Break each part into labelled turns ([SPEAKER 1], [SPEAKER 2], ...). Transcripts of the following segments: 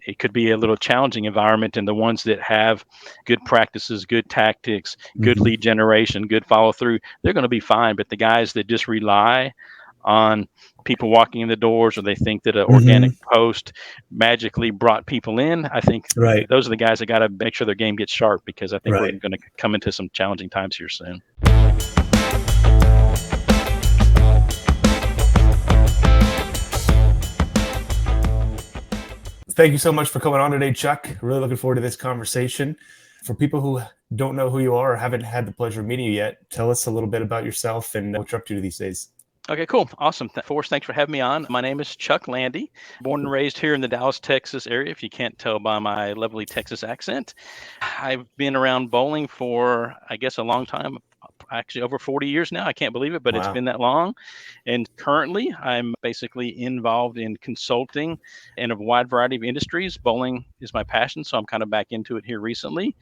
[SPEAKER 1] it could be a little challenging environment. And the ones that have good practices, good tactics, good
[SPEAKER 2] Mhm.
[SPEAKER 1] lead generation, good follow through, they're going to be fine. But the guys that just rely on people walking in the doors, or they think that an organic
[SPEAKER 2] Mhm.
[SPEAKER 1] post magically brought people in, I think
[SPEAKER 2] Right.
[SPEAKER 1] those are the guys that got to make sure their game gets sharp, because I think we're
[SPEAKER 2] Right.
[SPEAKER 1] going to come into some challenging times here soon.
[SPEAKER 2] Thank you so much for coming on today, Chuck. Really looking forward to this conversation. For people who don't know who you are or haven't had the pleasure of meeting you yet, tell us a little bit about yourself and what you're up to these days.
[SPEAKER 1] Okay, cool. Awesome. Forrest, thanks for having me on. My name is Chuck Lande, born and raised here in the Dallas, Texas area, if you can't tell by my lovely Texas accent. I've been around bowling for, I guess, a long time, actually over 40 years now. I can't believe it, but it's
[SPEAKER 2] Wow.
[SPEAKER 1] been that long. And currently, I'm basically involved in consulting in a wide variety of industries. Bowling is my passion, so I'm kind of back into it here recently.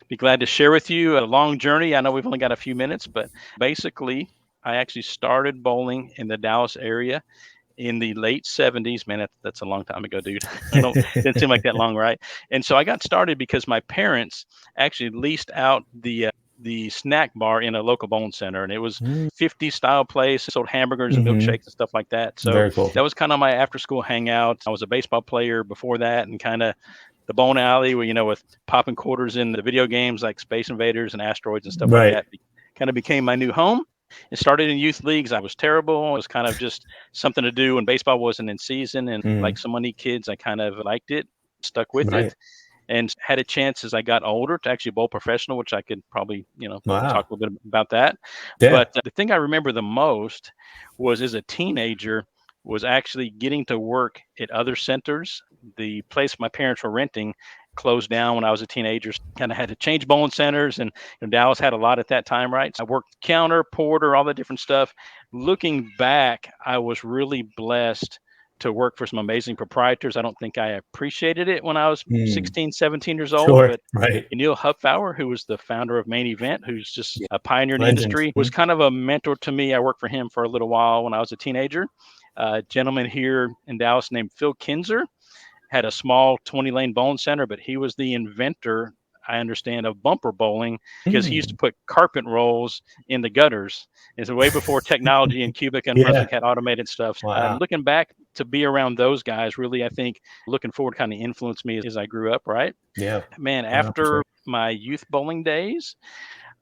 [SPEAKER 1] Be glad to share with you a long journey. I know we've only got a few minutes, but basically, I actually started bowling in the Dallas area in the late 70s. Man, that's a long time ago, dude. I don't didn't seem like that long, right? And so I got started because my parents actually leased out the snack bar in a local bowling center, and it was 50 style place, sold hamburgers and
[SPEAKER 2] Mm-hmm.
[SPEAKER 1] milkshakes and stuff like that. So
[SPEAKER 2] Very cool.
[SPEAKER 1] that was kind of my after school hangout. I was a baseball player before that, and kind of the bowling alley where, with popping quarters in the video games like Space Invaders and Asteroids and stuff like
[SPEAKER 2] Right.
[SPEAKER 1] that, kind of became my new home. It started in youth leagues. I was terrible. It was kind of just something to do when baseball wasn't in season. And
[SPEAKER 2] Mm.
[SPEAKER 1] like so many kids, I kind of liked it, stuck with
[SPEAKER 2] Right.
[SPEAKER 1] it, and had a chance as I got older to actually bowl professional, which I could probably, talk
[SPEAKER 2] Wow.
[SPEAKER 1] a little bit about that.
[SPEAKER 2] Yeah.
[SPEAKER 1] But the thing I remember the most was, as a teenager, was actually getting to work at other centers. The place my parents were renting closed down when I was a teenager. Kind of had to change bowling centers, and Dallas had a lot at that time, right? So I worked counter, porter, all the different stuff. Looking back, I was really blessed to work for some amazing proprietors. I don't think I appreciated it when I was
[SPEAKER 2] Mm.
[SPEAKER 1] 16, 17 years old,
[SPEAKER 2] Sure.
[SPEAKER 1] but
[SPEAKER 2] Right.
[SPEAKER 1] Neil Huffauer, who was the founder of Main Event, who's just
[SPEAKER 2] Yeah.
[SPEAKER 1] a pioneer in the
[SPEAKER 2] Legend.
[SPEAKER 1] industry, was kind of a mentor to me. I worked for him for a little while when I was a teenager. A gentleman here in Dallas named Phil Kinzer had a small 20-lane bowling center, but he was the inventor, I understand, of bumper bowling, because he used to
[SPEAKER 2] Mm.
[SPEAKER 1] put carpet rolls in the gutters. It's way before technology and Cubic and
[SPEAKER 2] Yeah.
[SPEAKER 1] Brunswick had automated stuff.
[SPEAKER 2] Wow.
[SPEAKER 1] Looking back, to be around those guys, really, I think looking forward kind of influenced me as I grew up, right?
[SPEAKER 2] Yeah.
[SPEAKER 1] Man,
[SPEAKER 2] Wow. For sure.
[SPEAKER 1] after my youth bowling days,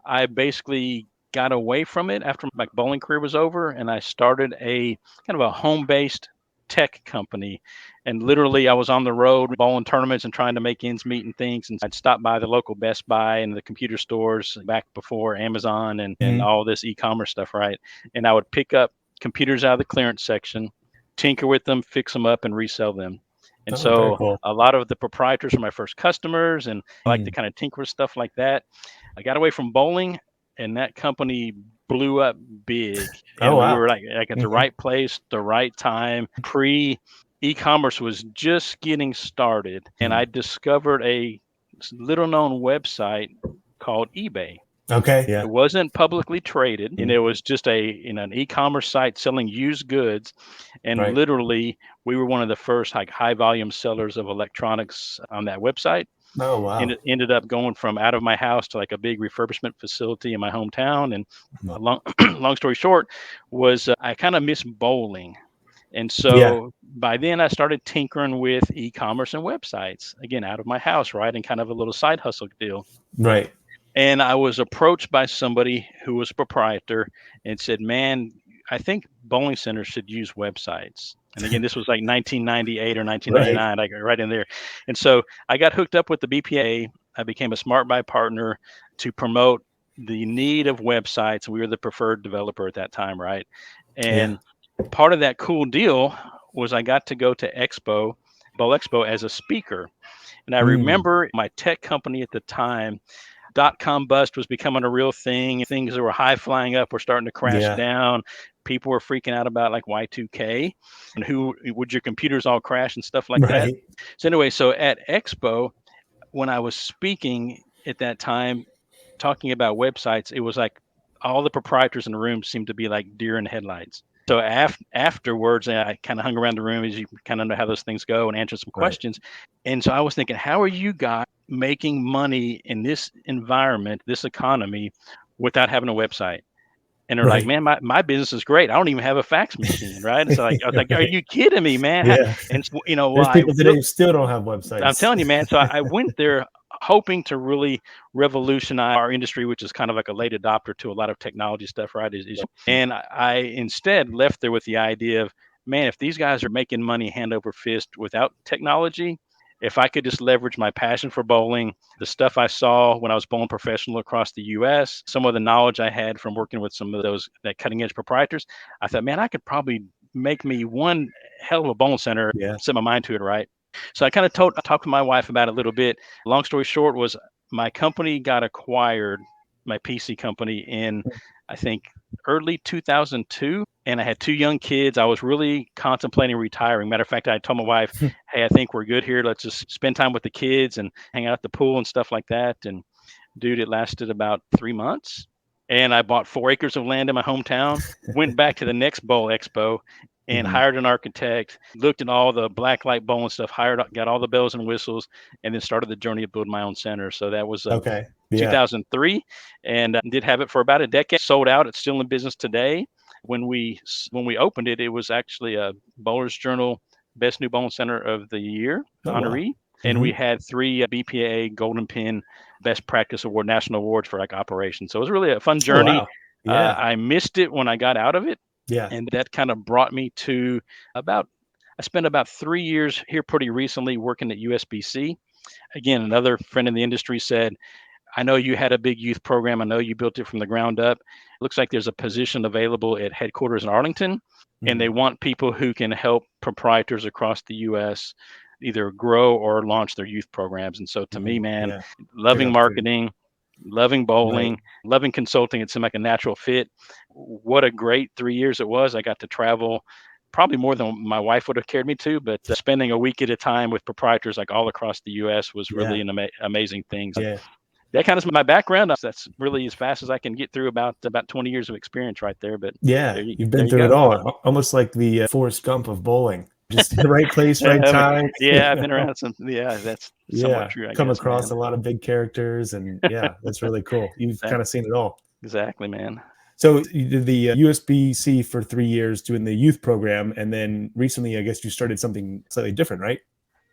[SPEAKER 1] I basically got away from it after my bowling career was over, and I started a kind of a home-based tech company. And literally, I was on the road bowling tournaments and trying to make ends meet and things. And I'd stop by the local Best Buy and the computer stores back before Amazon and
[SPEAKER 2] Mhm.
[SPEAKER 1] all this e-commerce stuff, right? And I would pick up computers out of the clearance section, tinker with them, fix them up, and resell them. And
[SPEAKER 2] Oh, very
[SPEAKER 1] so
[SPEAKER 2] cool.
[SPEAKER 1] a lot of the proprietors were my first customers, and I like to
[SPEAKER 2] Mm.
[SPEAKER 1] kind of tinker with stuff like that. I got away from bowling, and that company blew up big.
[SPEAKER 2] Oh,
[SPEAKER 1] And we
[SPEAKER 2] wow.
[SPEAKER 1] were like at the
[SPEAKER 2] Mhm.
[SPEAKER 1] right place, the right time. Pre e-commerce was just getting started, and I
[SPEAKER 2] Mm.
[SPEAKER 1] discovered a little known website called eBay.
[SPEAKER 2] Okay.
[SPEAKER 1] It
[SPEAKER 2] Yeah.
[SPEAKER 1] wasn't publicly traded, and
[SPEAKER 2] Mm.
[SPEAKER 1] it was just an e-commerce site selling used goods. And
[SPEAKER 2] Right.
[SPEAKER 1] literally, we were one of the first like high volume sellers of electronics on that website.
[SPEAKER 2] Oh,
[SPEAKER 1] And
[SPEAKER 2] wow.
[SPEAKER 1] it ended up going from out of my house to like a big refurbishment facility in my hometown. And
[SPEAKER 2] Wow.
[SPEAKER 1] a long, long story short, was I kind of miss bowling. And
[SPEAKER 2] Yeah.
[SPEAKER 1] so by then I started tinkering with e-commerce and websites, again, out of my house, right? And kind of a little side hustle deal.
[SPEAKER 2] Right.
[SPEAKER 1] And I was approached by somebody who was a proprietor and said, "Man, I think bowling centers should use websites." And again, this was like 1998 or
[SPEAKER 2] Right.
[SPEAKER 1] 1999, like right in there. And so I got hooked up with the BPA. I became a Smart Buy partner to promote the need of websites. We were the preferred developer at that time, right?
[SPEAKER 2] Yeah.
[SPEAKER 1] And part of that cool deal was I got to go to Bowl Expo as a speaker. And I
[SPEAKER 2] Mm.
[SPEAKER 1] remember my tech company at the time, dot-com bust was becoming a real thing. Things that were high flying up were starting to crash
[SPEAKER 2] Yeah.
[SPEAKER 1] down. People were freaking out about like Y2K and who would your computers all crash and stuff like that.
[SPEAKER 2] Right.
[SPEAKER 1] So anyway, so at Expo, when I was speaking at that time, talking about websites, it was like all the proprietors in the room seemed to be like deer in headlights. So afterwards, I kind of hung around the room, as you kind of know how those things go, and answered some
[SPEAKER 2] Right.
[SPEAKER 1] questions. And so I was thinking, how are you guys making money in this environment, this economy, without having a website? And they're like,
[SPEAKER 2] Right.
[SPEAKER 1] man, my business is great. I don't even have a fax machine, right? And so like, I was like, are
[SPEAKER 2] Right.
[SPEAKER 1] you kidding me, man?
[SPEAKER 2] Yeah.
[SPEAKER 1] And well,
[SPEAKER 2] There's people today who still don't have
[SPEAKER 1] I'm
[SPEAKER 2] websites.
[SPEAKER 1] telling you, man. So I went there hoping to really revolutionize our industry, which is kind of like a late adopter to a lot of technology stuff, right? And I instead left there with the idea of, man, if these guys are making money hand over fist without technology, if I could just leverage my passion for bowling, the stuff I saw when I was bowling professional across the US, some of the knowledge I had from working with some of those that cutting edge proprietors, I thought, man, I could probably make me one hell of a bowling center,
[SPEAKER 2] Yeah.
[SPEAKER 1] set my mind to it, right? So I kind of talked to my wife about it a little bit. Long story short was my company got acquired, my PC company in, I think, early 2002. And I had two young kids. I was really contemplating retiring. Matter of fact, I told my wife, hey, I think we're good here. Let's just spend time with the kids and hang out at the pool and stuff like that. And dude, it lasted about 3 months. And I bought 4 acres of land in my hometown, went back to the next bowl expo and
[SPEAKER 2] Mhm.
[SPEAKER 1] hired an architect, looked at all the black light bowling stuff, got all the bells and whistles, and then started the journey of building my own center. So that was
[SPEAKER 2] Okay. Yeah.
[SPEAKER 1] 2003, and did have it for about a decade. Sold out. It's still in business today. When we opened it, it was actually a Bowler's Journal Best New Bowling Center of the Year
[SPEAKER 2] Oh, wow.
[SPEAKER 1] honoree, and we
[SPEAKER 2] Mhm.
[SPEAKER 1] had three BPA Golden Pin Best Practice Award, national awards for like operations. So it was really a fun
[SPEAKER 2] Oh,
[SPEAKER 1] journey.
[SPEAKER 2] wow. Yeah.
[SPEAKER 1] I missed it when I got out of it,
[SPEAKER 2] Yeah.
[SPEAKER 1] and that kind of brought me to about. I spent about 3 years here pretty recently working at USBC. Again, another friend in the industry said, I know you had a big youth program. I know you built it from the ground up. Looks like there's a position available at headquarters in Arlington, and they
[SPEAKER 2] Mhm.
[SPEAKER 1] want people who can help proprietors across the US either grow or launch their youth programs. And so to me,
[SPEAKER 2] Mhm.
[SPEAKER 1] man,
[SPEAKER 2] Yeah. Good
[SPEAKER 1] loving
[SPEAKER 2] opportunity.
[SPEAKER 1] marketing, loving
[SPEAKER 2] Right.
[SPEAKER 1] bowling, loving consulting, it seemed like a natural fit. What a great 3 years it was. I got to travel probably more than my wife would have cared me to, but spending a week at a time with proprietors like all across the US was really
[SPEAKER 2] Yeah.
[SPEAKER 1] an amazing thing.
[SPEAKER 2] Yeah.
[SPEAKER 1] That kind of is my background. That's really as fast as I can get through about 20 years of experience right there. But
[SPEAKER 2] Yeah. You've
[SPEAKER 1] there
[SPEAKER 2] been
[SPEAKER 1] you
[SPEAKER 2] through it
[SPEAKER 1] go.
[SPEAKER 2] all, almost like the Forrest Gump of bowling. Just the right place, right
[SPEAKER 1] I mean,
[SPEAKER 2] time. You
[SPEAKER 1] yeah, I've been
[SPEAKER 2] know?
[SPEAKER 1] around some. Yeah, that's somewhat
[SPEAKER 2] Yeah.
[SPEAKER 1] true, I
[SPEAKER 2] Come
[SPEAKER 1] guess,
[SPEAKER 2] across
[SPEAKER 1] man.
[SPEAKER 2] a lot of big characters, and yeah, that's really cool. You've
[SPEAKER 1] That,
[SPEAKER 2] kind of seen it all.
[SPEAKER 1] exactly, man.
[SPEAKER 2] So you did the USBC for 3 years doing the youth program, and then recently, I guess you started something slightly different, right?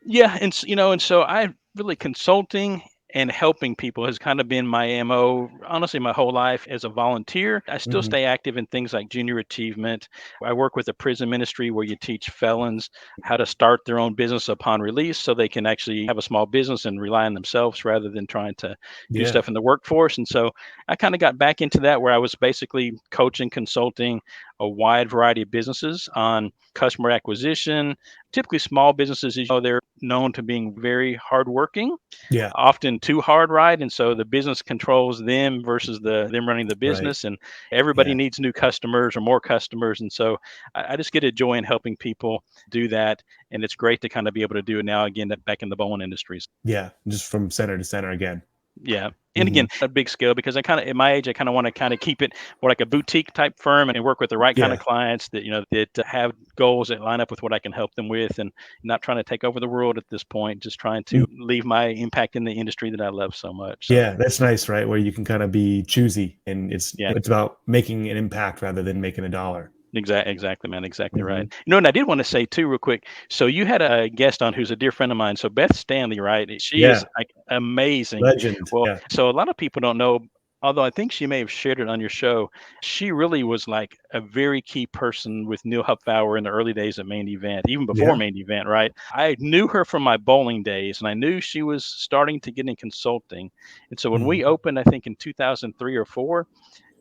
[SPEAKER 1] Yeah, and and so I really consulting and helping people has kind of been my MO, honestly, my whole life as a volunteer. I still
[SPEAKER 2] Hmm.
[SPEAKER 1] stay active in things like junior achievement. I work with a prison ministry where you teach felons how to start their own business upon release so they can actually have a small business and rely on themselves rather than trying to do
[SPEAKER 2] Yeah.
[SPEAKER 1] stuff in the workforce. And so I kind of got back into that where I was basically coaching, consulting a wide variety of businesses on customer acquisition. Typically small businesses, as you know, they're known to being very hardworking,
[SPEAKER 2] Yeah.
[SPEAKER 1] often too hard, right? And so the business controls them versus them running the
[SPEAKER 2] Right.
[SPEAKER 1] business, and everybody
[SPEAKER 2] Yeah.
[SPEAKER 1] needs new customers or more customers. And so I just get a joy in helping people do that, and it's great to kind of be able to do it now again back in the bowling industries.
[SPEAKER 2] Yeah. Just from center to center again.
[SPEAKER 1] Yeah. And
[SPEAKER 2] Hmm.
[SPEAKER 1] again, a big scale because I kind of at my age, I kind of want to kind of keep it more like a boutique type firm and work with the right kind of
[SPEAKER 2] Yeah.
[SPEAKER 1] clients that, that have goals that line up with what I can help them with, and not trying to take over the world at this point, just trying to
[SPEAKER 2] Mm.
[SPEAKER 1] leave my impact in the industry that I love so much. So
[SPEAKER 2] Yeah. That's nice, right? Where you can kind of be choosy, and
[SPEAKER 1] yeah.
[SPEAKER 2] it's about making an impact rather than making a dollar.
[SPEAKER 1] Exactly, man. Exactly right.
[SPEAKER 2] Hmm.
[SPEAKER 1] And I did want to say too, real quick. So you had a guest on who's a dear friend of mine. So Beth Stanley, right? She is
[SPEAKER 2] Yeah.
[SPEAKER 1] like amazing.
[SPEAKER 2] Legend.
[SPEAKER 1] Well,
[SPEAKER 2] Yeah.
[SPEAKER 1] so a lot of people don't know, although I think she may have shared it on your show. She really was like a very key person with Neil Hupfauer in the early days of Main Event, even before
[SPEAKER 2] Yeah.
[SPEAKER 1] Main Event, right? I knew her from my bowling days, and I knew she was starting to get in consulting. And so when we
[SPEAKER 2] Hmm.
[SPEAKER 1] opened, I think in 2003 or four,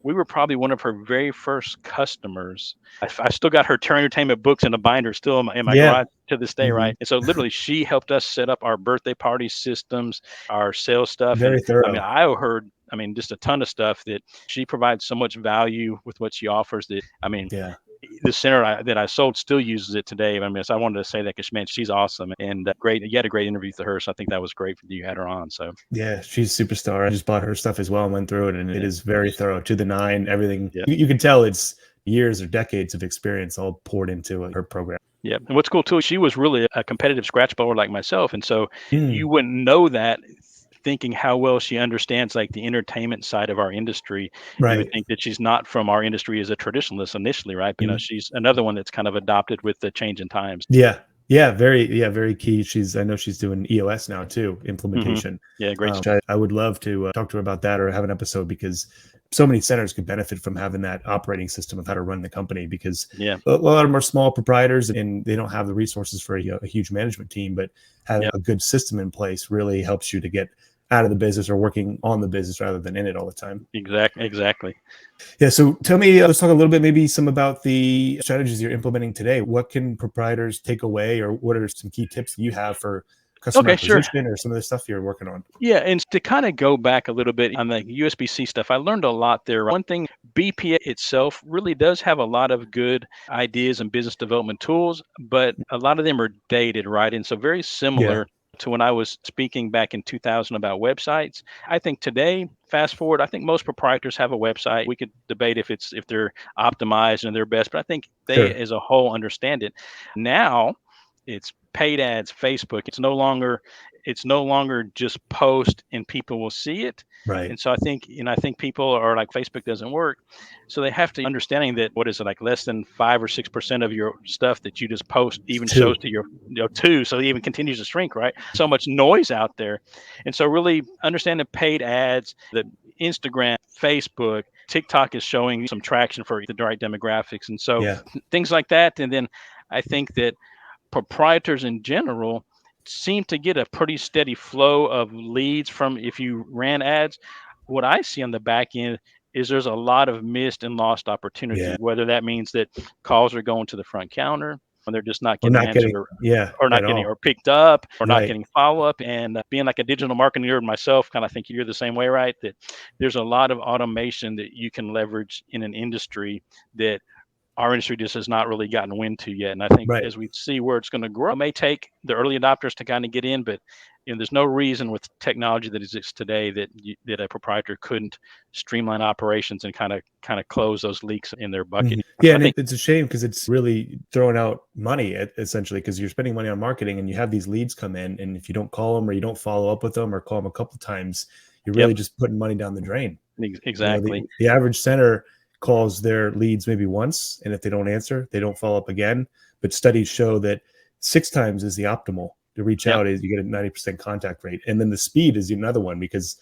[SPEAKER 1] we were probably one of her very first customers. I still got her tour entertainment books in a binder still in my
[SPEAKER 2] Yeah.
[SPEAKER 1] garage to this day,
[SPEAKER 2] Hmm.
[SPEAKER 1] right? And so literally she helped us set up our birthday party systems, our sales stuff. And
[SPEAKER 2] Very
[SPEAKER 1] I mean,
[SPEAKER 2] thorough.
[SPEAKER 1] I heard, just a ton of stuff that she provides so much value with what she offers that,
[SPEAKER 2] Yeah.
[SPEAKER 1] the center that I sold still uses it today. I mean, so I wanted to say that because, man, she's awesome and great. You had a great interview with her. So I think that was great that you had her on. So,
[SPEAKER 2] Yeah, she's a superstar. I just bought her stuff as well and went through it, and it
[SPEAKER 1] yeah.
[SPEAKER 2] is very thorough to the nine. Everything
[SPEAKER 1] Yeah.
[SPEAKER 2] you can tell, it's years or decades of experience all poured into her program.
[SPEAKER 1] Yeah. And what's cool too, she was really a competitive scratch bowler like myself. And so you
[SPEAKER 2] Mm,
[SPEAKER 1] wouldn't know that thinking how well she understands like the entertainment side of our industry. You would
[SPEAKER 2] right.
[SPEAKER 1] think that she's not from our industry as a traditionalist initially, right?
[SPEAKER 2] Mhm.
[SPEAKER 1] She's another one that's kind of adopted with the change in times.
[SPEAKER 2] Yeah. Yeah, very key. I know she's doing EOS now too,
[SPEAKER 1] Hmm.
[SPEAKER 2] implementation.
[SPEAKER 1] Yeah, great
[SPEAKER 2] Which
[SPEAKER 1] stuff.
[SPEAKER 2] I would love to talk to her about that or have an episode, because so many centers could benefit from having that operating system of how to run the company, because
[SPEAKER 1] Yeah.
[SPEAKER 2] a lot of them are small proprietors and they don't have the resources for a huge management team, but having
[SPEAKER 1] Yep.
[SPEAKER 2] a good system in place really helps you to get out of the business or working on the business rather than in it all the time.
[SPEAKER 1] Exactly.
[SPEAKER 2] Yeah. So tell me, let's talk a little bit, maybe some about the strategies you're implementing today. What can proprietors take away, or what are some key tips you have for customer
[SPEAKER 1] Okay, sure.
[SPEAKER 2] acquisition or some of the stuff you're working on?
[SPEAKER 1] Yeah, and to kind of go back a little bit on the USB-C stuff, I learned a lot there. One thing, BPA itself really does have a lot of good ideas and business development tools, but a lot of them are dated, right? And so very
[SPEAKER 2] Yeah.
[SPEAKER 1] similar to when I was speaking back in 2000 about websites. I think today, fast forward, I think most proprietors have a website. We could debate if they're optimized and they're best, but I think they
[SPEAKER 2] Sure.
[SPEAKER 1] as a whole understand it. Now, it's paid ads, Facebook. It's no longer just post and people will see it.
[SPEAKER 2] Right.
[SPEAKER 1] And so I think people are like, Facebook doesn't work. So they have to understanding that, what is it, like less than 5 or 6% of your stuff that you just post
[SPEAKER 2] It's
[SPEAKER 1] even shows
[SPEAKER 2] two.
[SPEAKER 1] to your two. So it even continues to shrink, right? So much noise out there. And so really understanding paid ads, that Instagram, Facebook, TikTok is showing some traction for the right demographics. And so
[SPEAKER 2] Yeah.
[SPEAKER 1] things like that. And then I think that proprietors in general seem to get a pretty steady flow of leads from if you ran ads. What I see on the back end is there's a lot of missed and lost opportunity,
[SPEAKER 2] Yeah.
[SPEAKER 1] whether that means that calls are going to the front counter and they're just not
[SPEAKER 2] We're
[SPEAKER 1] getting
[SPEAKER 2] not
[SPEAKER 1] answered,
[SPEAKER 2] getting, yeah,
[SPEAKER 1] or
[SPEAKER 2] at
[SPEAKER 1] not getting
[SPEAKER 2] all.
[SPEAKER 1] or picked up or not
[SPEAKER 2] Right.
[SPEAKER 1] getting follow up. And being like a digital marketer myself, kind of think you're the same way, right? That there's a lot of automation that you can leverage in an industry that our industry just has not really gotten wind to yet. And I think
[SPEAKER 2] Right.
[SPEAKER 1] as we see where it's going to grow, it may take the early adopters to kind of get in, but there's no reason with technology that exists today that a proprietor couldn't streamline operations and kind of close those leaks in their bucket.
[SPEAKER 2] Mhm. Yeah,
[SPEAKER 1] I
[SPEAKER 2] and
[SPEAKER 1] think,
[SPEAKER 2] it's a shame because it's really throwing out money, essentially, because you're spending money on marketing and you have these leads come in, and if you don't call them or you don't follow up with them or call them a couple times, you're
[SPEAKER 1] yep,
[SPEAKER 2] really just putting money down the drain.
[SPEAKER 1] exactly.
[SPEAKER 2] The average center calls their leads maybe once, and if they don't answer, they don't follow up again. But studies show that 6 times is the optimal to reach
[SPEAKER 1] Yep.
[SPEAKER 2] out, is you get a 90% contact rate. And then the speed is another one, because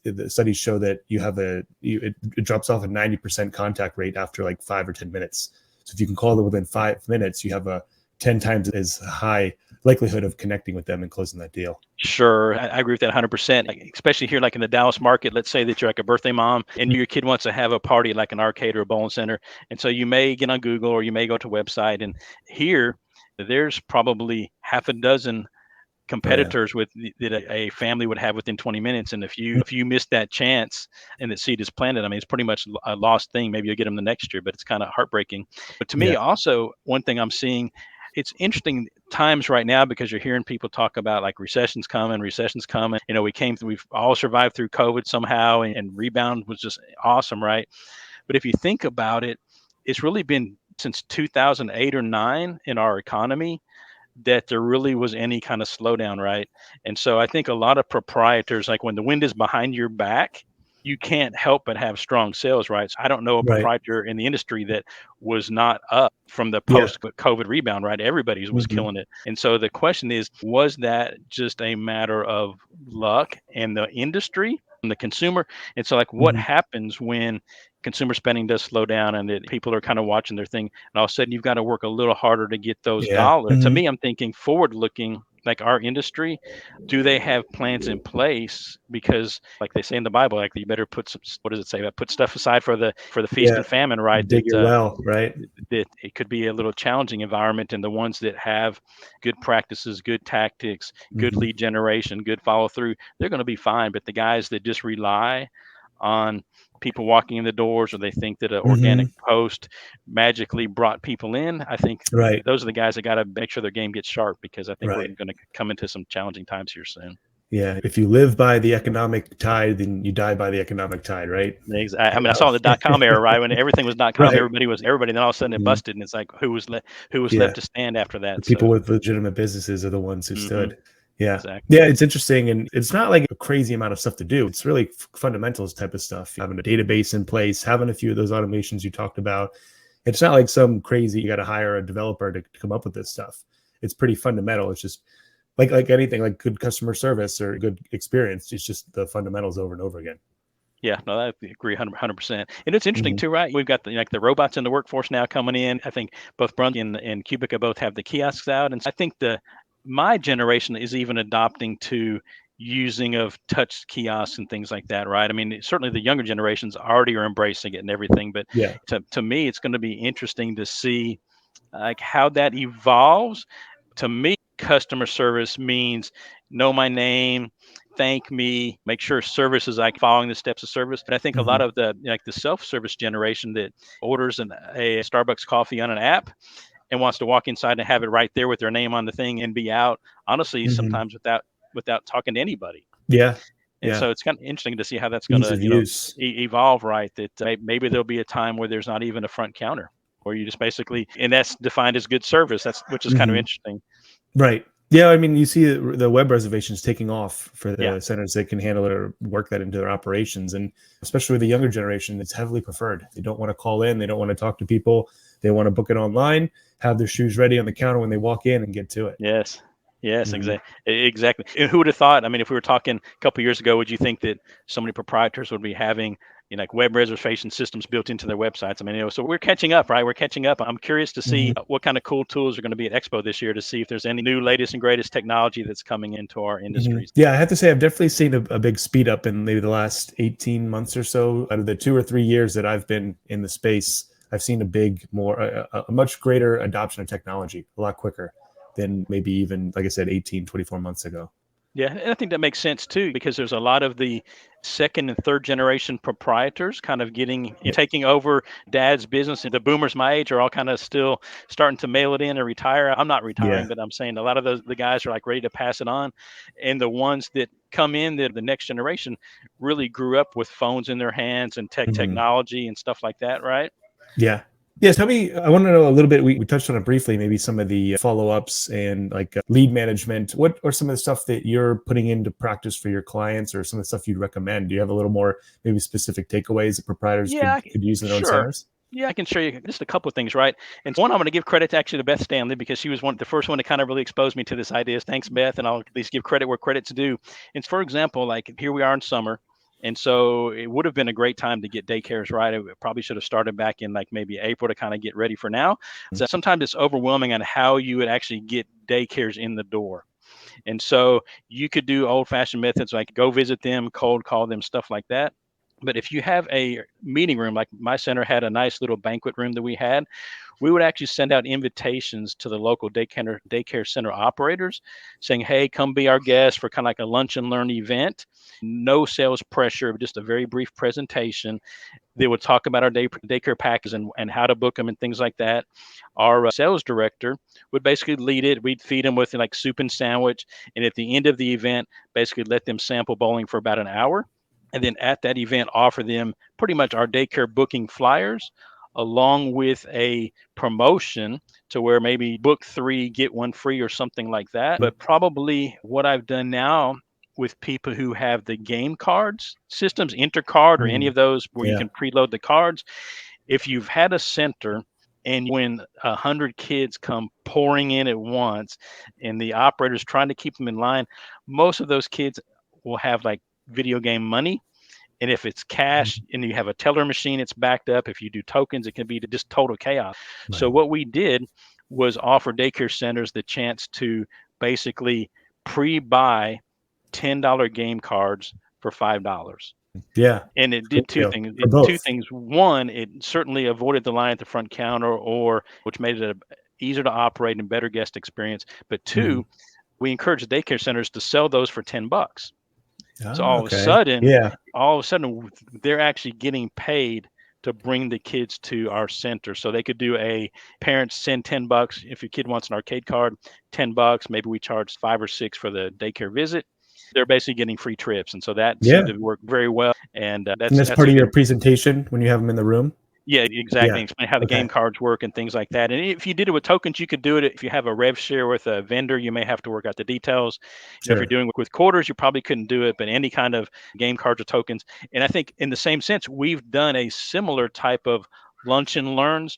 [SPEAKER 2] the studies show that it drops off a 90% contact rate after like 5 or 10 minutes. So if you can call them within 5 minutes, you have a 10 times as high likelihood of connecting with them and closing that deal.
[SPEAKER 1] Sure, I agree with that 100%. Especially here, like in the Dallas market. Let's say that you're like a birthday mom, and your kid wants to have a party like an arcade or a bowling center, and so you may get on Google or you may go to a website, and here there's probably half a dozen
[SPEAKER 2] Oh yeah.
[SPEAKER 1] competitors that a family would have within 20 minutes. And if you miss that chance and the seed is planted, I mean, it's pretty much a lost thing. Maybe you'll get them the next year, but it's kind of heartbreaking. But to me,
[SPEAKER 2] Yeah.
[SPEAKER 1] also, one thing I'm seeing, it's interesting times right now because you're hearing people talk about like recessions coming, recessions coming. We've all survived through COVID somehow, and rebound was just awesome, right? But if you think about it, it's really been since 2008 or 9 in our economy that there really was any kind of slowdown, right? And so I think a lot of proprietors, like when the wind is behind your back, you can't help but have strong sales, right? So I don't know a
[SPEAKER 2] Right.
[SPEAKER 1] proprietor in the industry that was not up from the
[SPEAKER 2] Yeah.
[SPEAKER 1] post COVID rebound, right? Everybody was
[SPEAKER 2] Hmm.
[SPEAKER 1] killing it. And so the question is, was that just a matter of luck and the industry and the consumer? And so, like, what
[SPEAKER 2] Hmm.
[SPEAKER 1] happens when consumer spending does slow down and that people are kind of watching their thing, and all of a sudden you've got to work a little harder to get those
[SPEAKER 2] Yeah.
[SPEAKER 1] dollars? To
[SPEAKER 2] Hmm.
[SPEAKER 1] me, I'm thinking forward looking, like our industry, do they have plans in place? Because like they say in the Bible, like you better put some, what does it say, about put stuff aside for the feast
[SPEAKER 2] Yeah.
[SPEAKER 1] and famine, right?
[SPEAKER 2] Dig your well, right?
[SPEAKER 1] That it could be a little challenging environment, and the ones that have good practices, good tactics, good
[SPEAKER 2] Hmm.
[SPEAKER 1] lead generation, good follow through, they're going to be fine. But the guys that just rely on people walking in the doors, or they think that an organic
[SPEAKER 2] Hmm.
[SPEAKER 1] post magically brought people in, I think
[SPEAKER 2] Right.
[SPEAKER 1] those are the guys that got to make sure their game gets sharp, because I think we're
[SPEAKER 2] Right.
[SPEAKER 1] going to come into some challenging times here soon.
[SPEAKER 2] Yeah. If you live by the economic tide, then you die by the economic tide, right?
[SPEAKER 1] I mean, I saw the .com era, right? When everything was .com,
[SPEAKER 2] Right.
[SPEAKER 1] everybody, and then all of a sudden it
[SPEAKER 2] Mhm.
[SPEAKER 1] busted, and it's like who was
[SPEAKER 2] Yeah.
[SPEAKER 1] left to stand after
[SPEAKER 2] The
[SPEAKER 1] that?
[SPEAKER 2] people
[SPEAKER 1] So,
[SPEAKER 2] with legitimate businesses are the ones who
[SPEAKER 1] hmm
[SPEAKER 2] stood. Yeah.
[SPEAKER 1] exactly.
[SPEAKER 2] Yeah, it's interesting. And it's not like a crazy amount of stuff to do. It's really fundamentals type of stuff. Having a database in place, having a few of those automations you talked about. It's not like some crazy, you got to hire a developer to come up with this stuff. It's pretty fundamental. It's just like anything, like good customer service or good experience. It's just the fundamentals over and over again.
[SPEAKER 1] Yeah, no, I agree 100%. And it's interesting
[SPEAKER 2] Mhm.
[SPEAKER 1] too, right? We've got the robots in the workforce now coming in. I think both Brunswick and Cubica both have the kiosks out, and I think my generation is even adopting to using of touch kiosks and things like that, right? I mean, certainly the younger generations already are embracing it and everything, but
[SPEAKER 2] Yeah.
[SPEAKER 1] to me, it's going to be interesting to see like how that evolves. To me, customer service means know my name, thank me, make sure service is like following the steps of service. But I think a lot
[SPEAKER 2] Mhm.
[SPEAKER 1] of the self-service generation that orders a Starbucks coffee on an app and wants to walk inside and have it right there with their name on the thing and be out, honestly,
[SPEAKER 2] Mhm.
[SPEAKER 1] sometimes without talking to anybody.
[SPEAKER 2] Yeah.
[SPEAKER 1] And
[SPEAKER 2] Yeah.
[SPEAKER 1] so it's kind of interesting to see how that's going
[SPEAKER 2] Ease
[SPEAKER 1] to,
[SPEAKER 2] of use.
[SPEAKER 1] evolve, right? That maybe there'll be a time where there's not even a front counter, where you just basically, and that's defined as good service. Which is kind of
[SPEAKER 2] Mhm.
[SPEAKER 1] interesting.
[SPEAKER 2] Right. Yeah, I mean, you see the web reservations taking off for
[SPEAKER 1] Yeah.
[SPEAKER 2] the centers that can handle it or work that into their operations. And especially with the younger generation, it's heavily preferred. They don't want to call in, they don't want to talk to people. They want to book it online, have their shoes ready on the counter when they walk in and get to it.
[SPEAKER 1] Yes. Yes,
[SPEAKER 2] Mhm.
[SPEAKER 1] exactly. And who would have thought? I mean, if we were talking a couple of years ago, would you think that so many proprietors would be having, like web reservation systems built into their websites? I mean, so we're catching up, right? We're catching up. I'm curious to see
[SPEAKER 2] Mhm.
[SPEAKER 1] what kind of cool tools are going to be at Expo this year to see if there's any new latest and greatest technology that's coming into our
[SPEAKER 2] Mhm.
[SPEAKER 1] industries.
[SPEAKER 2] Yeah, I have to say, I've definitely seen a big speed up in maybe the last 18 months or so. Out of the 2 or 3 years that I've been in the space, I've seen a much greater adoption of technology, a lot quicker than maybe even, like I said, 18, 24 months ago.
[SPEAKER 1] Yeah, and I think that makes sense too, because there's a lot of the second and third generation proprietors kind of
[SPEAKER 2] Yeah.
[SPEAKER 1] taking over dad's business. And the boomers my age are all kind of still starting to mail it in and retire. I'm not retiring,
[SPEAKER 2] Yeah.
[SPEAKER 1] but I'm saying a lot of the guys are like ready to pass it on. And the ones that come in, the next generation, really grew up with phones in their hands and
[SPEAKER 2] Mhm.
[SPEAKER 1] technology and stuff like that, right?
[SPEAKER 2] Yeah. Yeah. Tell me, I want to know a little bit. We touched on it briefly, maybe some of the follow ups and like lead management. What are some of the stuff that you're putting into practice for your clients or some of the stuff you'd recommend? Do you have a little more, maybe specific takeaways that proprietors
[SPEAKER 1] Yeah,
[SPEAKER 2] could use in their own
[SPEAKER 1] sure.
[SPEAKER 2] centers?
[SPEAKER 1] Yeah, I can show you just a couple of things, right? And one, I'm going to give credit to actually to Beth Stanley because she was the first one to kind of really expose me to this idea. Thanks, Beth, and I'll at least give credit where credit's due. And for example, like here we are in summer, and so it would have been a great time to get daycares right. It probably should have started back in like maybe April to kind of get ready for now. So sometimes it's overwhelming on how you would actually get daycares in the door. And so you could do old fashioned methods like go visit them, cold call them, stuff like that. But if you have a meeting room, like my center had a nice little banquet room that we had, we would actually send out invitations to the local daycare center operators saying, hey, come be our guest for kind of like a lunch and learn event. No sales pressure, just a very brief presentation. They would talk about our daycare packages and how to book them and things like that. Our sales director would basically lead it. We'd feed them with like soup and sandwich. And at the end of the event, basically let them sample bowling for about an hour. And then at that event, offer them pretty much our daycare booking flyers along with a promotion to where maybe book 3, get 1 free or something like that. But probably what I've done now with people who have the game cards systems, Intercard or any
[SPEAKER 2] Mhm.
[SPEAKER 1] of those where you
[SPEAKER 2] Yeah.
[SPEAKER 1] can preload the cards. If you've had a center and when 100 kids come pouring in at once and the operator's trying to keep them in line, most of those kids will have like video game money. And if it's cash
[SPEAKER 2] Mhm.
[SPEAKER 1] and you have a teller machine, it's backed up. If you do tokens, it can be just total chaos. So
[SPEAKER 2] Right.
[SPEAKER 1] what we did was offer daycare centers the chance to basically pre-buy $10 game cards for $5.
[SPEAKER 2] Yeah.
[SPEAKER 1] And it did
[SPEAKER 2] Great
[SPEAKER 1] two
[SPEAKER 2] deal
[SPEAKER 1] things.
[SPEAKER 2] for
[SPEAKER 1] Two
[SPEAKER 2] both.
[SPEAKER 1] things. One, it certainly avoided the line at the front counter, or which made it easier to operate and better guest experience. But
[SPEAKER 2] Mhm.
[SPEAKER 1] two, we encourage the daycare centers to sell those for $10. So
[SPEAKER 2] Ah, okay. Yeah.
[SPEAKER 1] all of a sudden, they're actually getting paid to bring the kids to our center. So they could do a parents send $10 if your kid wants an arcade card, $10. Maybe we charge 5 or 6 for the daycare visit. they're basically getting free trips. And so that
[SPEAKER 2] Yeah.
[SPEAKER 1] seemed to work very well. And
[SPEAKER 2] And that's
[SPEAKER 1] that's
[SPEAKER 2] part
[SPEAKER 1] a
[SPEAKER 2] of your
[SPEAKER 1] good.
[SPEAKER 2] presentation when you have them in the room.
[SPEAKER 1] Yeah, exactly.
[SPEAKER 2] Yeah.
[SPEAKER 1] Explain how the
[SPEAKER 2] Okay.
[SPEAKER 1] game cards work and things like that. And if you did it with tokens, you could do it. If you have a rev share with a vendor, you may have to work out the details. If you're
[SPEAKER 2] Sure.
[SPEAKER 1] doing it with quarters, you probably couldn't do it, but any kind of game cards or tokens. And I think in the same sense, we've done a similar type of lunch and learns,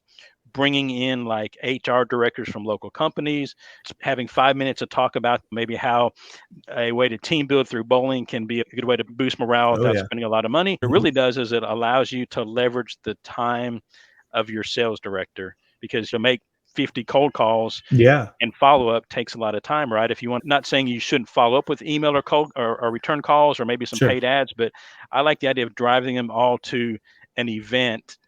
[SPEAKER 1] bringing in like HR directors from local companies, having 5 minutes to talk about maybe how a way to team build through bowling can be a good way to boost morale
[SPEAKER 2] Oh
[SPEAKER 1] without
[SPEAKER 2] yeah.
[SPEAKER 1] spending a lot of money. It
[SPEAKER 2] Mhm.
[SPEAKER 1] really does is it allows you to leverage the time of your sales director, because to make 50 cold calls
[SPEAKER 2] Yeah.
[SPEAKER 1] and follow up takes a lot of time, right? If you want, not saying you shouldn't follow up with email or cold or return calls or maybe some
[SPEAKER 2] Sure.
[SPEAKER 1] paid ads, but I like the idea of driving them all to an event,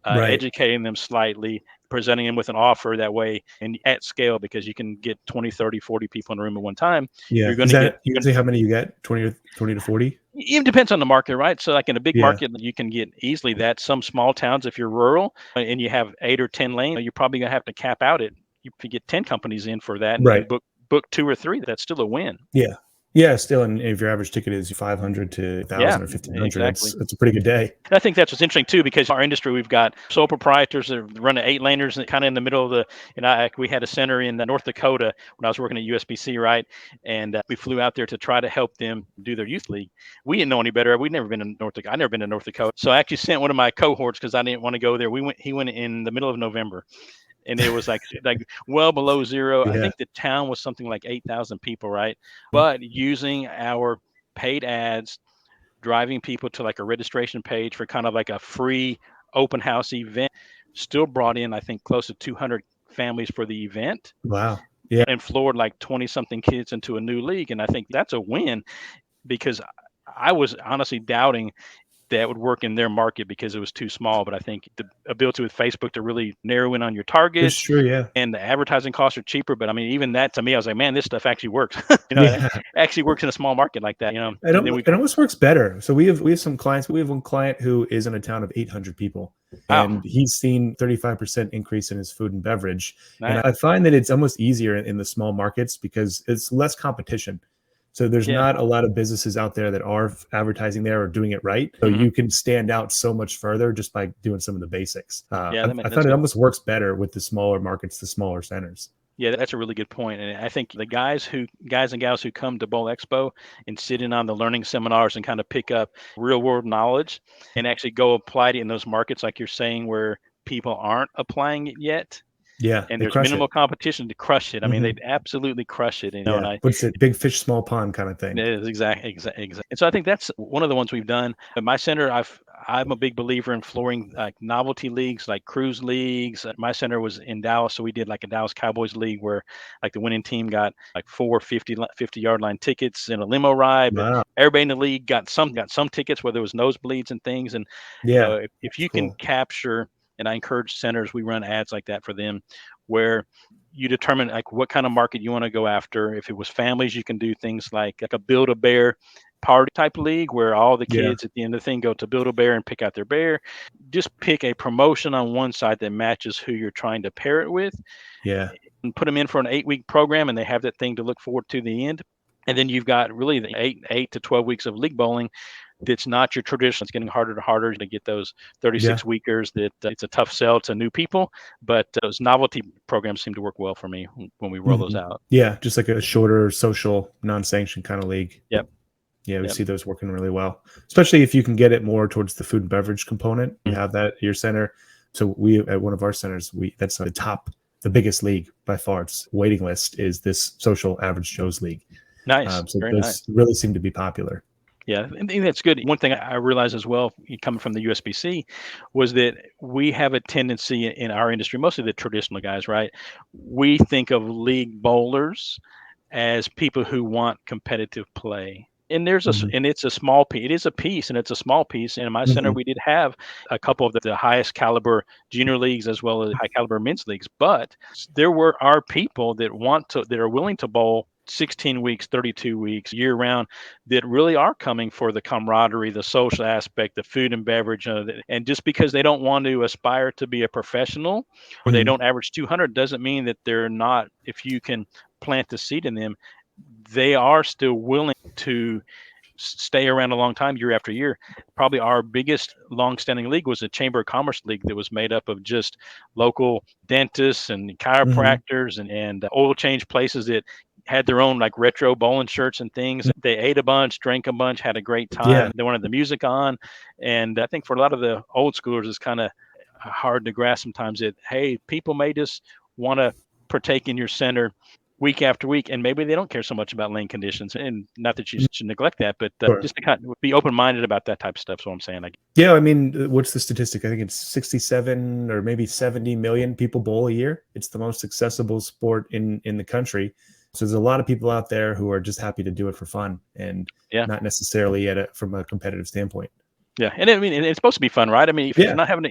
[SPEAKER 2] Right.
[SPEAKER 1] educating them slightly, presenting them with an offer that way and at scale, because you can get 20, 30, 40 people in a room at one time.
[SPEAKER 2] Yeah.
[SPEAKER 1] You're going
[SPEAKER 2] Is
[SPEAKER 1] to get,
[SPEAKER 2] that usually how many you get? 20 to 40?
[SPEAKER 1] it depends on the market, right? So, like in a big
[SPEAKER 2] Yeah.
[SPEAKER 1] market, you can get easily that. Some small towns, if you're rural and you have 8 or 10 lanes, you're probably going to have to cap out it. If you get 10 companies in for that and
[SPEAKER 2] Right.
[SPEAKER 1] book 2 or 3, that's still a win.
[SPEAKER 2] Yeah. Yeah. Still, and if your average ticket is 500 to
[SPEAKER 1] Yeah,
[SPEAKER 2] 1,000 or 1,500,
[SPEAKER 1] exactly.
[SPEAKER 2] that's a pretty good day.
[SPEAKER 1] And I think that's what's interesting too, because our industry, we've got sole proprietors that run 8 laners and kind of in the middle of the. And we had a center in North Dakota when I was working at USBC, right? And we flew out there to try to help them do their youth league. We didn't know any better. We'd never been in North Dakota. I never been to North Dakota, so I actually sent one of my cohorts because I didn't want to go there. He went in the middle of November, and it was like well below zero. I
[SPEAKER 2] Yeah.
[SPEAKER 1] think the town was something like 8,000 people, right? But using our paid ads, driving people to like a registration page for kind of like a free open house event, still brought in, I think, close to 200 families for the event
[SPEAKER 2] Wow. Yeah.
[SPEAKER 1] and floored like 20 something kids into a new league. And I think that's a win, because I was honestly doubting that would work in their market because it was too small. But I think the ability with Facebook to really narrow in on your
[SPEAKER 2] For
[SPEAKER 1] targets,
[SPEAKER 2] sure. Yeah.
[SPEAKER 1] and the advertising costs are cheaper. But I mean, even that to me, I was like, man, this stuff actually works. It
[SPEAKER 2] Yeah.
[SPEAKER 1] actually works in a small market like that. And then we,
[SPEAKER 2] It almost works better. So we have some clients. We have one client who is in a town of 800 people,
[SPEAKER 1] wow,
[SPEAKER 2] and he's seen 35% increase in his food and beverage. And
[SPEAKER 1] nice.
[SPEAKER 2] I find that it's almost easier in the small markets because it's less competition. So there's
[SPEAKER 1] Yeah.
[SPEAKER 2] not a lot of businesses out there that are advertising there or doing it right. So
[SPEAKER 1] Mhm.
[SPEAKER 2] you can stand out so much further just by doing some of the basics.
[SPEAKER 1] Yeah,
[SPEAKER 2] I
[SPEAKER 1] that's
[SPEAKER 2] found it
[SPEAKER 1] good.
[SPEAKER 2] almost works better with the smaller markets, the smaller centers.
[SPEAKER 1] Yeah, that's a really good point. And I think the guys and gals who come to Bowl Expo and sit in on the learning seminars and kind of pick up real world knowledge and actually go apply it in those markets, like you're saying, where people aren't applying it yet.
[SPEAKER 2] Yeah,
[SPEAKER 1] And
[SPEAKER 2] they
[SPEAKER 1] there's
[SPEAKER 2] crush it.
[SPEAKER 1] minimal competition to crush it. I mean, they
[SPEAKER 2] Mhm.
[SPEAKER 1] absolutely crush it, and
[SPEAKER 2] Yeah, what's it? Big fish, small pond kind of thing.
[SPEAKER 1] it is exactly. And so I think that's one of the ones we've done. At my center, I'm a big believer in flooring like novelty leagues, like cruise leagues. My center was in Dallas, so we did like a Dallas Cowboys league where like the winning team got like 50-yard line tickets in a limo ride, but
[SPEAKER 2] Wow.
[SPEAKER 1] everybody in the league got some tickets where there was nosebleeds and things. And
[SPEAKER 2] Yeah,
[SPEAKER 1] if
[SPEAKER 2] that's
[SPEAKER 1] you can
[SPEAKER 2] cool.
[SPEAKER 1] capture, and I encourage centers, we run ads like that for them, where you determine like what kind of market you want to go after. If it was families, you can do things like a build a bear party type league where all the
[SPEAKER 2] Yeah,
[SPEAKER 1] kids at the end of the thing go to build a bear and pick out their bear. Just pick a promotion on one side that matches who you're trying to pair it with,
[SPEAKER 2] yeah,
[SPEAKER 1] and put them in for an 8-week program, and they have that thing to look forward to the end. And then you've got really the 8 to 12 weeks of league bowling. That's not your tradition. It's getting harder and harder to get those
[SPEAKER 2] yeah.
[SPEAKER 1] 36 weekers. That it's a tough sell to new people, but those novelty programs seem to work well for me when we roll those
[SPEAKER 2] Mhm.
[SPEAKER 1] out.
[SPEAKER 2] Yeah, just like a shorter social, non-sanctioned kind of league.
[SPEAKER 1] Yep.
[SPEAKER 2] Yeah, we
[SPEAKER 1] Yep.
[SPEAKER 2] see those working really well, especially if you can get it more towards the food and beverage component. You
[SPEAKER 1] Mm.
[SPEAKER 2] have that at your center. So we at one of our centers, that's the biggest league by far. Its waiting list is this social average Joe's league.
[SPEAKER 1] Nice.
[SPEAKER 2] So
[SPEAKER 1] Very nice.
[SPEAKER 2] those really seem to be popular.
[SPEAKER 1] Yeah, and that's good. One thing I realized as well, coming from the USBC, was that we have a tendency in our industry, mostly the traditional guys, right? We think of league bowlers as people who want competitive play. And
[SPEAKER 2] Mhm.
[SPEAKER 1] it's a small piece. It is a piece, and it's a small piece. And in my center,
[SPEAKER 2] Mhm.
[SPEAKER 1] we did have a couple of the highest caliber junior leagues as well as high caliber men's leagues. But are people that are willing to bowl 16 weeks, 32 weeks, year round, that really are coming for the camaraderie, the social aspect, the food and beverage. And just because they don't want to aspire to be a professional or they
[SPEAKER 2] Mhm.
[SPEAKER 1] don't average 200 doesn't mean that they're not, if you can plant the seed in them, they are still willing to stay around a long time, year after year. Probably our biggest long-standing league was the Chamber of Commerce League that was made up of just local dentists and
[SPEAKER 2] Hmm.
[SPEAKER 1] chiropractors and oil change places that had their own like retro bowling shirts and things. They ate a bunch, drank a bunch, had a great time.
[SPEAKER 2] Yeah.
[SPEAKER 1] They wanted the music on. And I think for a lot of the old schoolers, it's kind of hard to grasp sometimes that, hey, people may just want to partake in your center week after week, and maybe they don't care so much about lane conditions. And not that you should neglect that, but
[SPEAKER 2] Sure.
[SPEAKER 1] just to kind of be open-minded about that type of stuff. So I'm saying, like,
[SPEAKER 2] Yeah, I mean, what's the statistic? I think it's 67 or maybe 70 million people bowl a year. It's the most accessible sport in the country. So there's a lot of people out there who are just happy to do it for fun and
[SPEAKER 1] yeah,
[SPEAKER 2] not necessarily from a competitive standpoint.
[SPEAKER 1] yeah, and I mean, it's supposed to be fun, right? I mean, if
[SPEAKER 2] Yeah.
[SPEAKER 1] you're not having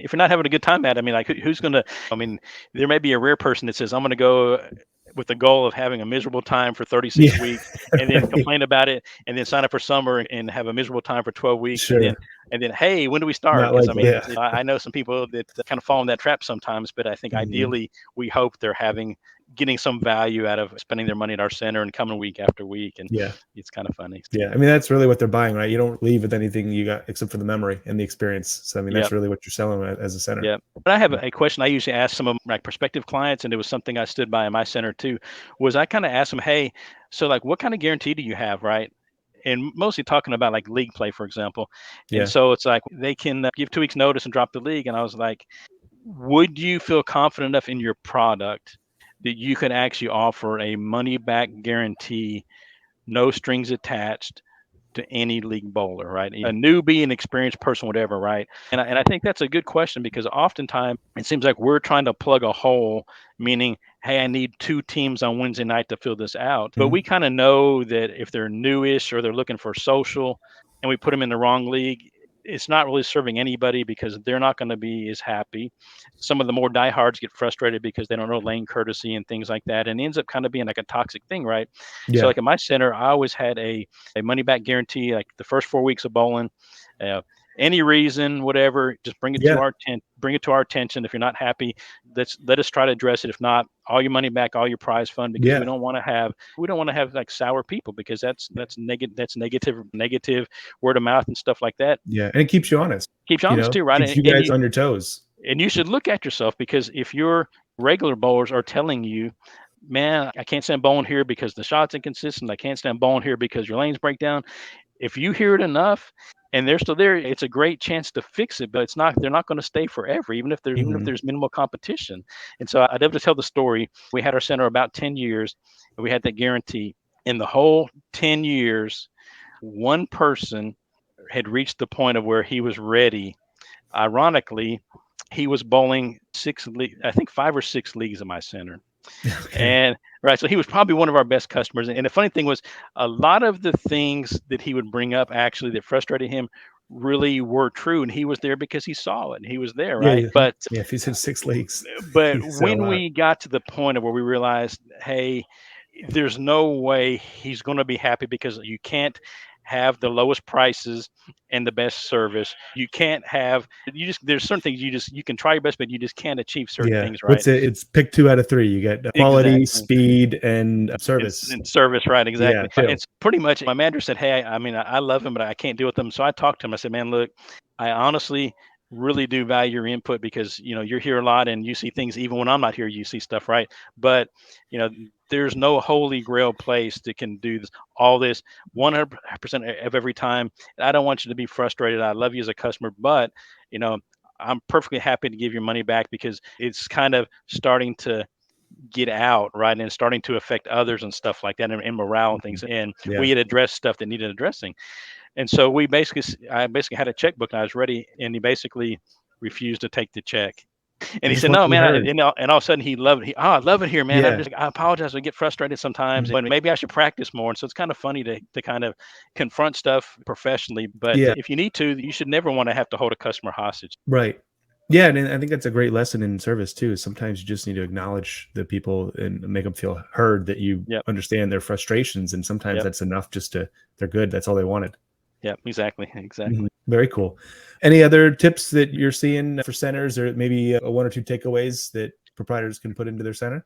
[SPEAKER 1] a good time at it, I mean, like, who's gonna? I mean, there may be a rare person that says, "I'm gonna go with the goal of having a miserable time for 36
[SPEAKER 2] Yeah.
[SPEAKER 1] weeks, and then complain about it, and then sign up for summer and have a miserable time for 12 weeks, and
[SPEAKER 2] Sure.
[SPEAKER 1] then, hey, when do we start?
[SPEAKER 2] Not
[SPEAKER 1] Because
[SPEAKER 2] like,
[SPEAKER 1] I mean,
[SPEAKER 2] yeah.
[SPEAKER 1] I know some people that kind of fall in that trap sometimes, but I think
[SPEAKER 2] Mhm.
[SPEAKER 1] ideally we hope they're getting some value out of spending their money at our center and coming week after week, and
[SPEAKER 2] Yeah.
[SPEAKER 1] it's kind of funny.
[SPEAKER 2] Yeah. I mean, that's really what they're buying, right? You don't leave with anything you got except for the memory and the experience. So, I mean,
[SPEAKER 1] Yeah.
[SPEAKER 2] that's really what you're selling as a center.
[SPEAKER 1] Yeah. But I have a question I usually ask some of my prospective clients, and it was something I stood by in my center too, was I kind of asked them, hey, so like what kind of guarantee do you have, right? And mostly talking about like league play, for example. And
[SPEAKER 2] Yeah.
[SPEAKER 1] so it's like they can give 2 weeks notice and drop the league. And I was like, would you feel confident enough in your product that you could actually offer a money back guarantee, no strings attached, to any league bowler, right? A newbie, an experienced person, whatever, right? And I think that's a good question because oftentimes it seems like we're trying to plug a hole, meaning, hey, I need 2 teams on Wednesday night to fill this out. But
[SPEAKER 2] Mhm.
[SPEAKER 1] we kind of know that if they're newish or they're looking for social and we put them in the wrong league, it's not really serving anybody because they're not going to be as happy. Some of the more diehards get frustrated because they don't know lane courtesy and things like that. And it ends up kind of being like a toxic thing, right? So,
[SPEAKER 2] Yeah.
[SPEAKER 1] like at my center, I always had a money back guarantee, like the first 4 weeks of bowling. Uh, any reason, whatever, just
[SPEAKER 2] Yeah.
[SPEAKER 1] bring it to our attention. If you're not happy, let us try to address it. If not, all your money back, all your prize fund, because
[SPEAKER 2] Yeah.
[SPEAKER 1] we don't want to have like sour people because that's negative word of mouth and stuff like that.
[SPEAKER 2] Yeah. And it keeps you honest,
[SPEAKER 1] Keeps you honest too, right?
[SPEAKER 2] keeps you
[SPEAKER 1] And
[SPEAKER 2] guys on your toes.
[SPEAKER 1] you should look at yourself because if your regular bowlers are telling you, man, I can't stand bowling here because the shot's inconsistent. I can't stand bowling here because your lanes break down. If you hear it enough and they're still there, it's a great chance to fix it, but they're not going to stay forever, even if
[SPEAKER 2] Mhm.
[SPEAKER 1] there's minimal competition. And so I'd love to tell the story. We had our center about 10 years and we had that guarantee. In the whole 10 years, one person had reached the point of where he was ready. Ironically, he was bowling I think 5 or 6 leagues in my center.
[SPEAKER 2] Okay.
[SPEAKER 1] And right, so he was probably one of our best customers. And the funny thing was, a lot of the things that he would bring up actually that frustrated him really were true. And he was there because he saw it and he was there,
[SPEAKER 2] Yeah.
[SPEAKER 1] right?
[SPEAKER 2] Yeah.
[SPEAKER 1] But
[SPEAKER 2] Yeah. If he's in 6 leagues,
[SPEAKER 1] but
[SPEAKER 2] you sell
[SPEAKER 1] when
[SPEAKER 2] out.
[SPEAKER 1] we got to the point of where we realized, hey, there's no way he's going to be happy because you can't have the lowest prices and the best service. You can't have there's certain things you can try your best, but you just can't achieve certain
[SPEAKER 2] Yeah.
[SPEAKER 1] things, right?
[SPEAKER 2] What's it? It's pick 2 out of 3. You get quality,
[SPEAKER 1] Exactly.
[SPEAKER 2] speed, and
[SPEAKER 1] In,
[SPEAKER 2] service.
[SPEAKER 1] in service, right?
[SPEAKER 2] Yeah.
[SPEAKER 1] Exactly.
[SPEAKER 2] Too.
[SPEAKER 1] It's pretty much my manager said, hey, I mean, I love him, but I can't deal with him. So I talked to him. I said, man, look, I honestly really do value your input because you're here a lot and you see things even when I'm not here. You see stuff, right? But you know, there's no holy grail place that can do all this 100% of every time. I don't want you to be frustrated. I love you as a customer, but you know, I'm perfectly happy to give your money back because it's kind of starting to get out, right? And starting to affect others and stuff like that and morale and
[SPEAKER 2] Mhm.
[SPEAKER 1] things. And we
[SPEAKER 2] Yeah.
[SPEAKER 1] had addressed stuff that needed addressing. And so I basically had a checkbook and I was ready. And he basically refused to take the check. And
[SPEAKER 2] I
[SPEAKER 1] he
[SPEAKER 2] just
[SPEAKER 1] said,
[SPEAKER 2] want
[SPEAKER 1] "No,
[SPEAKER 2] to be
[SPEAKER 1] man."
[SPEAKER 2] heard.
[SPEAKER 1] And all of a sudden he loved it. I love it here, man.
[SPEAKER 2] Yeah.
[SPEAKER 1] I apologize. I get frustrated sometimes,
[SPEAKER 2] Mhm.
[SPEAKER 1] but maybe I should practice more. And so it's kind of funny to kind of confront stuff professionally. But
[SPEAKER 2] Yeah.
[SPEAKER 1] if you need to, you should never want to have to hold a customer hostage.
[SPEAKER 2] Right. Yeah, and I think that's a great lesson in service too. Sometimes you just need to acknowledge the people and make them feel heard, that you
[SPEAKER 1] Yep.
[SPEAKER 2] understand their frustrations, and sometimes
[SPEAKER 1] Yep.
[SPEAKER 2] that's enough. Just to they're good. That's all they wanted.
[SPEAKER 1] Yep. Exactly.
[SPEAKER 2] Mhm.
[SPEAKER 1] Exactly.
[SPEAKER 2] Very cool. Any other tips that you're seeing for centers, or maybe one or two takeaways that proprietors can put into their center?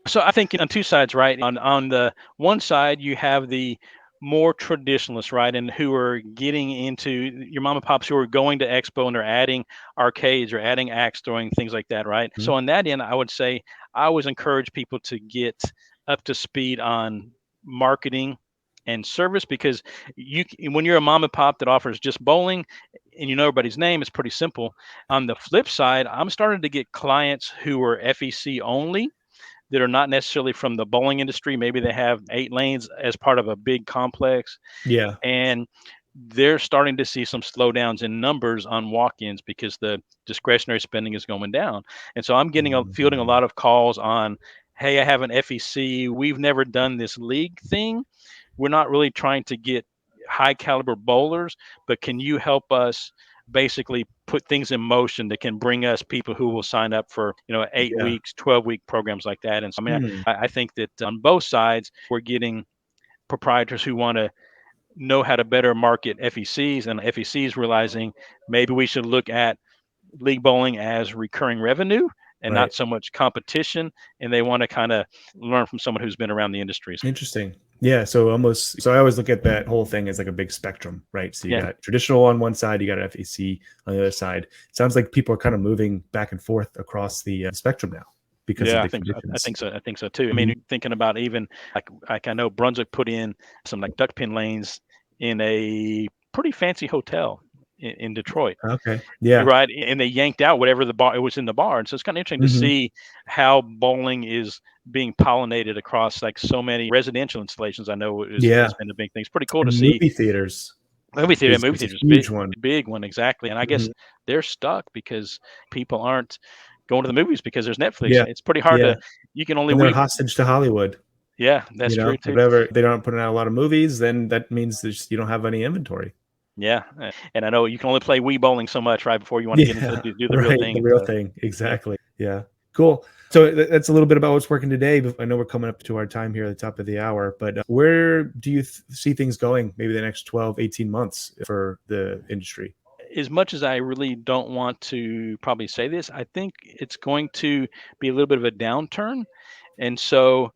[SPEAKER 1] So I think on two sides, right? On the one side, you have the more traditionalists, right, and who are getting into your mom and pops who are going to expo and they're adding arcades or adding axe throwing, things like that, right?
[SPEAKER 2] Mhm.
[SPEAKER 1] So on that end, I would say I always encourage people to get up to speed on marketing and service, because when you're a mom and pop that offers just bowling and you know everybody's name, it's pretty simple. On the flip side, I'm starting to get clients who are FEC only that are not necessarily from the bowling industry. Maybe they have 8 lanes as part of a big complex,
[SPEAKER 2] Yeah.
[SPEAKER 1] and they're starting to see some slowdowns in numbers on walk-ins because the discretionary spending is going down. And so I'm fielding a
[SPEAKER 2] Mhm.
[SPEAKER 1] lot of calls on, hey, I have an FEC. We've never done this league thing. We're not really trying to get high caliber bowlers, but can you help us basically put things in motion that can bring us people who will sign up for 8 weeks, 12-week programs like that? And so I mean,
[SPEAKER 2] Hmm.
[SPEAKER 1] I think that on both sides we're getting proprietors who want to know how to better market FECs, and FECs realizing maybe we should look at league bowling as recurring revenue and
[SPEAKER 2] Right.
[SPEAKER 1] not so much competition. And they want to kind of learn from someone who's been around the industry.
[SPEAKER 2] Interesting. Yeah. So I always look at that whole thing as like a big spectrum, right? So you
[SPEAKER 1] Yeah.
[SPEAKER 2] got traditional on one side, you got FEC on the other side. It sounds like people are kind of moving back and forth across the spectrum now because of
[SPEAKER 1] Yeah,
[SPEAKER 2] the
[SPEAKER 1] I
[SPEAKER 2] conditions.
[SPEAKER 1] think so. I think so too. I
[SPEAKER 2] Mhm.
[SPEAKER 1] mean, thinking about even like I know Brunswick put in some like duck pin lanes in a pretty fancy hotel in Detroit,
[SPEAKER 2] Okay. Yeah.
[SPEAKER 1] right? And they yanked out whatever the bar it was in the bar, and so it's kind of interesting to
[SPEAKER 2] Hmm.
[SPEAKER 1] see how bowling is being pollinated across like so many residential installations. I know
[SPEAKER 2] Yeah.
[SPEAKER 1] has been a big thing. It's pretty cool to
[SPEAKER 2] And
[SPEAKER 1] see.
[SPEAKER 2] movie theaters
[SPEAKER 1] Movie
[SPEAKER 2] is a
[SPEAKER 1] theaters,
[SPEAKER 2] huge one.
[SPEAKER 1] big one, exactly. And I guess
[SPEAKER 2] Mhm.
[SPEAKER 1] they're stuck because people aren't going to the movies because there's Netflix.
[SPEAKER 2] Yeah.
[SPEAKER 1] It's pretty hard
[SPEAKER 2] Yeah.
[SPEAKER 1] to. You can only
[SPEAKER 2] And they're
[SPEAKER 1] weep.
[SPEAKER 2] hostage to Hollywood.
[SPEAKER 1] Yeah, that's true too.
[SPEAKER 2] Whatever they don't put out a lot of movies, then that means you don't have any inventory.
[SPEAKER 1] Yeah, and I know you can only play Wii bowling so much, right, before you want to get into
[SPEAKER 2] Yeah,
[SPEAKER 1] do the real
[SPEAKER 2] right.
[SPEAKER 1] thing.
[SPEAKER 2] The
[SPEAKER 1] And
[SPEAKER 2] real
[SPEAKER 1] so,
[SPEAKER 2] thing.
[SPEAKER 1] yeah,
[SPEAKER 2] Exactly. Yeah. Cool. So that's a little bit about what's working today. But I know we're coming up to our time here at the top of the hour, but where do you see things going maybe the next 12, 18 months for the industry?
[SPEAKER 1] as much as I really don't want to probably say this, I think it's going to be a little bit of a downturn, and so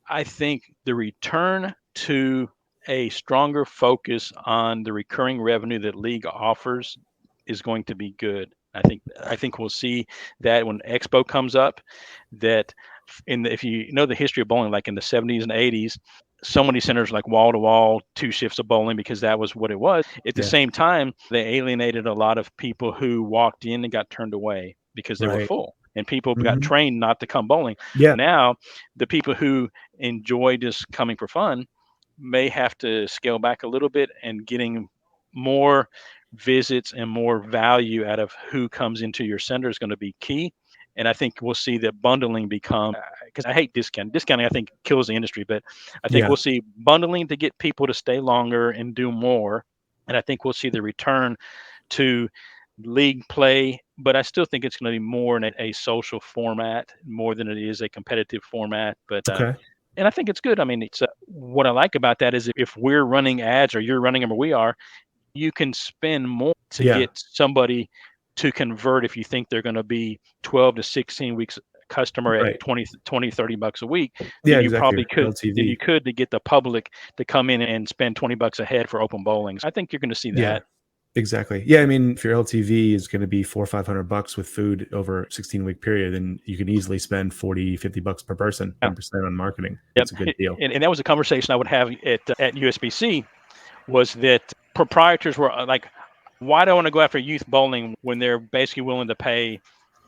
[SPEAKER 1] I think the return to a stronger focus on the recurring revenue that league offers is going to be good. I think we'll see that when Expo comes up, that if you know the history of bowling, like in the 70s and 80s, so many centers like wall to wall, 2 shifts of bowling because that was what it was. At the
[SPEAKER 2] Yeah.
[SPEAKER 1] same time, they alienated a lot of people who walked in and got turned away because they were
[SPEAKER 2] Right.
[SPEAKER 1] full and people got
[SPEAKER 2] Hmm.
[SPEAKER 1] trained not to come bowling.
[SPEAKER 2] Yeah.
[SPEAKER 1] Now, the people who enjoy just coming for fun may have to scale back a little bit, and getting more visits and more value out of who comes into your center is going to be key. And I think we'll see that bundling become, because I hate discounting, I think kills the industry, but I think
[SPEAKER 2] Yeah.
[SPEAKER 1] we'll see bundling to get people to stay longer and do more. And I think we'll see the return to league play, but I still think it's going to be more in a social format more than it is a competitive format. But
[SPEAKER 2] Okay.
[SPEAKER 1] and I think it's good. I mean, it's what I like about that is if we're running ads or you're running them or we are, you can spend more to
[SPEAKER 2] Yeah.
[SPEAKER 1] get somebody to convert if you think they're going to be 12 to 16 weeks customer at
[SPEAKER 2] Right.
[SPEAKER 1] 20, $30 a week
[SPEAKER 2] Yeah.
[SPEAKER 1] than you
[SPEAKER 2] Exactly.
[SPEAKER 1] probably could than you
[SPEAKER 2] LTV.
[SPEAKER 1] could to get the public to come in and spend $20 a head for open bowling. I think you're going to see
[SPEAKER 2] Yeah.
[SPEAKER 1] that.
[SPEAKER 2] Exactly. Yeah. I mean, if your LTV is going to be 400 or 500 bucks with food over a 16-week period, then you can easily spend 40, 50 bucks per person,
[SPEAKER 1] Yeah.
[SPEAKER 2] 10% on marketing.
[SPEAKER 1] Yep.
[SPEAKER 2] That's a good deal.
[SPEAKER 1] And that was a conversation I would have at USBC, was that proprietors were like, why do I want to go after youth bowling when they're basically willing to pay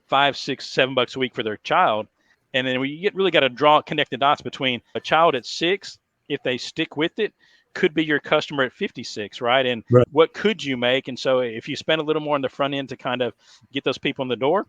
[SPEAKER 1] 5, 6, $7 a week for their child? And then we really got to connect the dots between a child at 6, if they stick with it, could be your customer at 56, right? And
[SPEAKER 2] Right.
[SPEAKER 1] what could you make? And so if you spend a little more on the front end to kind of get those people in the door,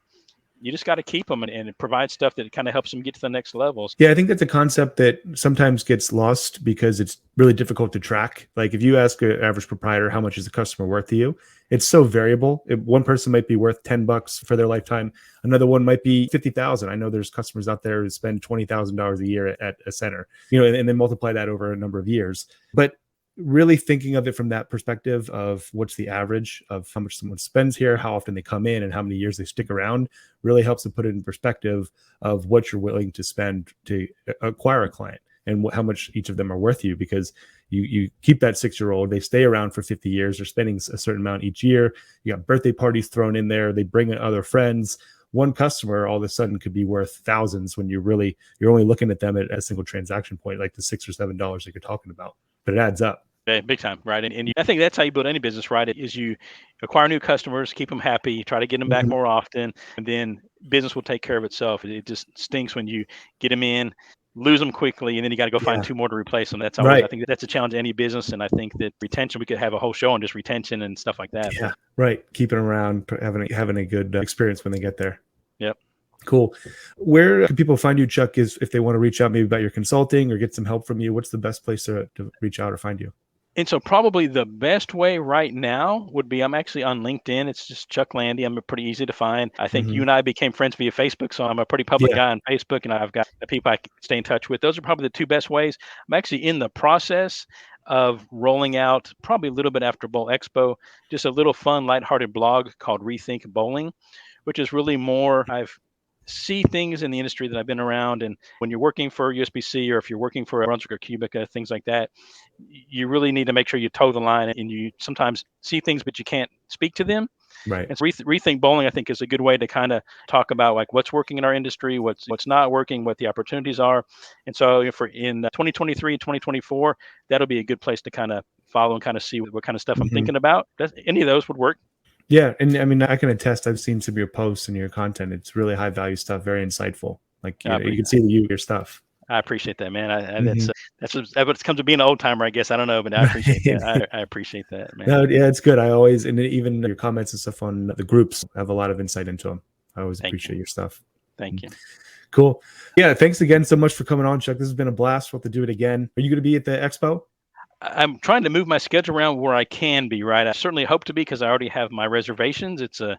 [SPEAKER 1] you just got to keep them and provide stuff that kind of helps them get to the next levels.
[SPEAKER 2] Yeah, I think that's a concept that sometimes gets lost because it's really difficult to track. Like if you ask an average proprietor how much is the customer worth to you, it's so variable. One person might be worth 10 bucks for their lifetime. Another one might be 50,000. I know there's customers out there who spend $20,000 a year at a center, and then multiply that over a number of years. But really thinking of it from that perspective of what's the average of how much someone spends here, how often they come in, and how many years they stick around really helps to put it in perspective of what you're willing to spend to acquire a client and how much each of them are worth you. Because you keep that 6-year-old, they stay around for 50 years, they're spending a certain amount each year. You got birthday parties thrown in there, they bring in other friends. One customer all of a sudden could be worth thousands when you're only looking at them at a single transaction point, like the $6 or $7 that you're talking about. But it adds up.
[SPEAKER 1] Yeah, big time, right? And I think that's how you build any business, right? Is you acquire new customers, keep them happy, try to get them back more often, and then business will take care of itself. It just stinks when you get them in, lose them quickly, and then you got to go find 2 more to replace them. That's always, I think that's a challenge in any business, and I think that retention, we could have a whole show on just retention and stuff like that.
[SPEAKER 2] Yeah, right. Keeping them around, having a good experience when they get there.
[SPEAKER 1] Yep.
[SPEAKER 2] Cool. Where can people find you, Chuck, is if they want to reach out maybe about your consulting or get some help from you? What's the best place to reach out or find you?
[SPEAKER 1] And so probably the best way right now would be, I'm actually on LinkedIn. It's just Chuck Lande. I'm pretty easy to find. I think you and I became friends via Facebook, so I'm a pretty public guy on Facebook, and I've got the people I can stay in touch with. Those are probably the 2 best ways. I'm actually in the process of rolling out, probably a little bit after Bowl Expo, just a little fun, lighthearted blog called Rethink Bowling, which is really more, I've see things in the industry that I've been around. And when you're working for USBC, or if you're working for Brunswick or Cubica, things like that, you really need to make sure you toe the line, and you sometimes see things, but you can't speak to them.
[SPEAKER 2] Right.
[SPEAKER 1] And so Rethink Bowling, I think, is a good way to kind of talk about like what's working in our industry, what's not working, what the opportunities are. And so if in 2023, 2024, that'll be a good place to kind of follow and kind of see what kind of stuff I'm thinking about. Any of those would work. Yeah,
[SPEAKER 2] and I mean, I can attest. I've seen some of your posts and your content. It's really high value stuff, very insightful. Like you can see your stuff.
[SPEAKER 1] I appreciate that, man. That's what comes to being an old timer, I guess. I don't know, but I appreciate that. I appreciate that, man.
[SPEAKER 2] No, yeah, it's good. I always, and even your comments and stuff on the groups have a lot of insight into them. I always appreciate your stuff.
[SPEAKER 1] Thank you.
[SPEAKER 2] Cool. Yeah, thanks again so much for coming on, Chuck. This has been a blast. We'll have to do it again. Are you going to be at the expo?
[SPEAKER 1] I'm trying to move my schedule around where I can be, right? I certainly hope to be, because I already have my reservations. I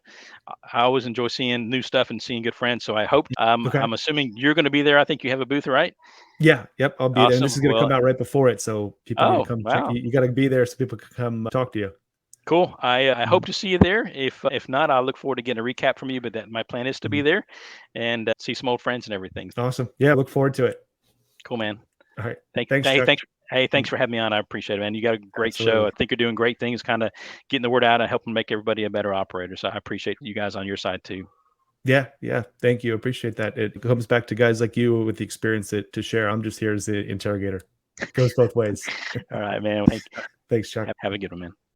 [SPEAKER 1] always enjoy seeing new stuff and seeing good friends. So I hope, I'm assuming you're going to be there. I think you have a booth, right?
[SPEAKER 2] Yeah. Yep. I'll be there. And this is going to come out right before it. So people need to come check. You got to be there so people can come talk to you.
[SPEAKER 1] Cool. I hope to see you there. If not, I'll look forward to getting a recap from you, but my plan is to be there and see some old friends and everything.
[SPEAKER 2] Awesome. Yeah. Look forward to it.
[SPEAKER 1] Cool, man.
[SPEAKER 2] All right.
[SPEAKER 1] Thanks for having me on. I appreciate it, man. You got a great show. I think you're doing great things, kind of getting the word out and helping make everybody a better operator. So I appreciate you guys on your side too.
[SPEAKER 2] Yeah. Thank you. Appreciate that. It comes back to guys like you with the experience to share. I'm just here as the interrogator. It goes both ways.
[SPEAKER 1] All right, man.
[SPEAKER 2] Thanks, Chuck.
[SPEAKER 1] Have a good one, man.